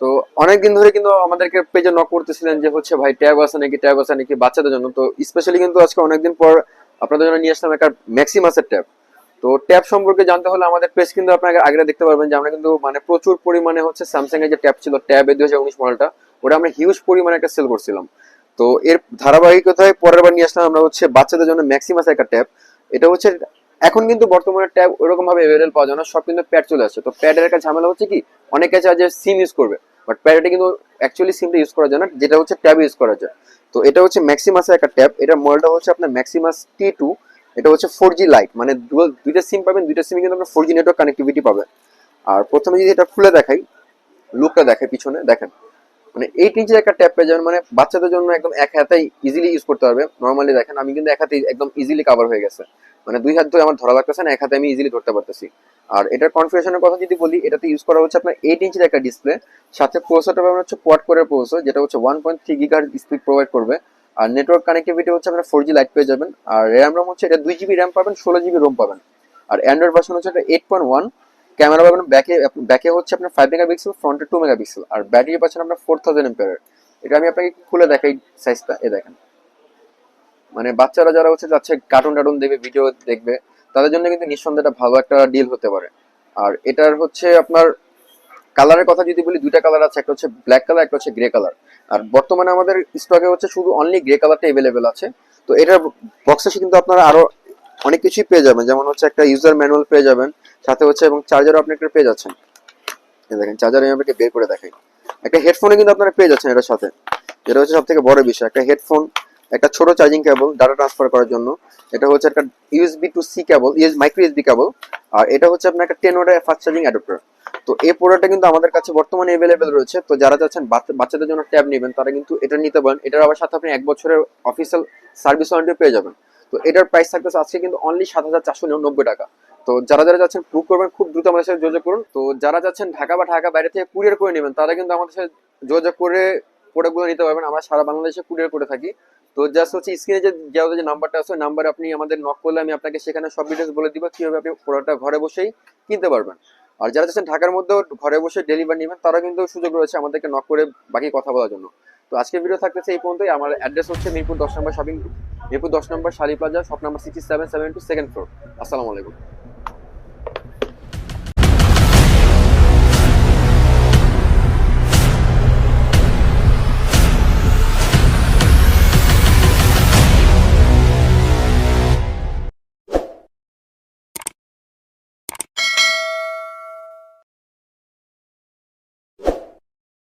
তো অনেকদিন ধরে কিন্তু আমাদেরকে পেজে নক করতেছিলেন যে হচ্ছে ভাই ট্যাব আছে নাকি বাচ্চাদের জন্য। তো স্পেশালি কিন্তু আজকে অনেকদিন পর আপনাদের জন্য নিয়ে আসলাম একটা ম্যাক্সিমাসের ট্যাব। তো ট্যাব সম্পর্কে জানতে হলে আমাদের পেজ কিন্তু আপনাকে আগে দেখতে পারবেন যে আমরা কিন্তু মানে প্রচুর পরিমাণে হচ্ছে স্যামসাং এর যে ট্যাব ছিল ট্যাব এর 2019 মডেলটা, ওটা আমরা হিউজ পরিমাণে একটা সেল করছিলাম। তো এর ধারাবাহিকতায় পরের বার নিয়ে আসলাম আমরা হচ্ছে বাচ্চাদের জন্য ম্যাক্সিমাস একটা ট্যাব। এটা হচ্ছে এখন কিন্তু বর্তমানে ট্যাব ওরকম ভাবে অ্যাভেলেবল পাওয়া যায় না, সব কিন্তু প্যাড চলে আসছে। তো প্যাডের একটা ঝামেলা হচ্ছে কি, অনেকে চায় যে সিম ইউজ করবে, বাট প্যাডে কিন্তু অ্যাকচুয়ালি সিমটা ইউজ করা যায় না, যেটা হচ্ছে ট্যাব ইউজ করা যায়। তো এটা হচ্ছে ম্যাক্সিমাসের একটা ট্যাব, এটা মডেলটা হচ্ছে আপনার ম্যাক্সিমাস T2। এটা হচ্ছে 4G লাইট, মানে দুইটা সিম পাবেন, দুইটা সিমে কিন্তু আপনার 4G নেটওয়ার্ক কানেক্টিভিটি পাবেন। আর প্রথমে যদি এটা খুলে দেখাই, লুকটা দেখাই পিছনে দেখেন, মানে 8 ইঞ্চের একটা ট্যাব পেয়ে যাবেন, মানে বাচ্চাদের জন্য একদম এক হাতেই ইজিলি ইউজ করতে পারবে। নর্মালি দেখেন আমি কিন্তু এক হাতে একদম ইজিলি কভার হয়ে গেছে, মানে দুই হাত ধরে আমার ধরা লাগতেছে না, এক হাতে আমি ইজিলি ধরতে পারতেছি। আর এটার কনফিগারেশনের কথা যদি বলি, এটাতে ইউজ করা হচ্ছে আপনার 8 ইঞ্চের একটা ডিসপ্লে, সাথে প্রসেসরটা পাবেন হচ্ছে কোয়াড কোরের প্রসেসর, যেটা হচ্ছে 1.3 গিগাহার্জ স্পিড প্রোভাইড করবে। আর নেটওয়ার্ক কানেক্টিভিটি হচ্ছে আপনার 4G লাইট পেয়ে যাবেন। আর র্যাম রোম হচ্ছে এটা 2 GB র্যাম পাবেন, 16 GB রোম পাবেন। আর অ্যান্ড্রয়েড ভার্সন হচ্ছে এটা 8.1। ক্যামেরা পাবেন ব্যাকে, ব্যাকে হচ্ছে আপনার 5 মেগাপিক্সেল, ফ্রন্টে 2 মেগাপিক্সেল। আর ব্যাটারি পাচ্ছেন আপনার 4000 mAh। এটা আমি আপনাকে খুলে দেখাই সাইজটা, এ দেখেন। মানে বাচ্চারা যারা হচ্ছে যাচ্ছে কার্টুন টার্টুন দেখবে, ভিডিও দেখবে, তাদের জন্য কিন্তু নিঃসন্দেহে এটা ভালো একটা ডিল হতে পারে। আর এটার হচ্ছে আপনার কালারের কথা যদি বলি, দুইটা কালার আছে, একটা হচ্ছে ব্ল্যাক কালার, একটা হচ্ছে গ্রে কালার। আর বর্তমানে আমাদের স্টকে হচ্ছে শুধু অনলি গ্রে কালারটা এভেলেবেল আছে। তো এটার বক্সে কিন্তু আপনারা আরো অনেক কিছুই পেয়ে যাবেন, যেমন হচ্ছে একটা ইউজার ম্যানুয়াল পেয়ে যাবেন, সাথে হচ্ছে এবং চার্জারও আপনি একটা পেয়ে যাচ্ছেন। দেখেন চার্জার আমি আপনাকে বের করে দেখাই। একটা হেডফোনে কিন্তু আপনারা পেয়ে যাচ্ছেন এটার সাথে, যেটা হচ্ছে সব থেকে বড় বিষয়। একটা হেডফোন, একটা ছোট চার্জিং কেবল ডাটা ট্রান্সফার করার জন্য, এটা হচ্ছে একটা USB to C cable, micro USB কেবল। আর এটা হচ্ছে আপনার একটা 10 ওয়াটের ফাস্ট চার্জিং অ্যাডাপ্টার। তো এই প্রোডাক্টটা কিন্তু আমাদের কাছে বর্তমানে অ্যাভেলেবেল রয়েছে। তো যারা চাচ্ছেন বাচ্চাদের জন্য ট্যাব নেবেন, তারা কিন্তু এটা নিতে পারেন। এটার আবার সাথে আপনি 1 বছরের অফিসিয়াল সার্ভিস ওয়ারেন্টি পেয়ে যাবেন। তো এটার প্রাইস থাকতেছে আজকে কিন্তু অনলি 7,490 টাকা। তো যারা যারা যাচ্ছেন বুক করবেন, খুব দ্রুত আমাদের সাথে যোগাযোগ করুন। তো যারা যাচ্ছেন ঢাকা বা ঢাকা বাইরে থেকে কুরিয়ার করে নেবেন, তারা কিন্তু আমাদের সাথে যোগাযোগ করে প্রোডাক্টগুলো নিতে পারবেন। আমরা সারা বাংলাদেশে কুরিয়ার করে থাকি। তো জাস্ট হচ্ছে স্ক্রিনে যে নাম্বারটা আছে, ওই নাম্বারে আপনি আমাদের নক করলে আমি আপনাকে সেখানে সব ডিটেলস বলে দিব কিভাবে আপনি প্রোডাক্টটা ঘরে বসেই কিনতে পারবেন। আর যারা যাচ্ছেন ঢাকার মধ্যেও ঘরে বসে ডেলিভারি নেবেন, তারা কিন্তু সুযোগ রয়েছে আমাদেরকে নক করে বাকি কথা বলার জন্য। তো আজকের ভিডিও থাকতেছে এই পর্যন্তই। আমার অ্যাড্রেস হচ্ছে মিরপুর 10 নম্বর শপিং, মিরপুর 10 নম্বর শালি plaza, shop number 6772, second floor. আসসালামু আলাইকুম।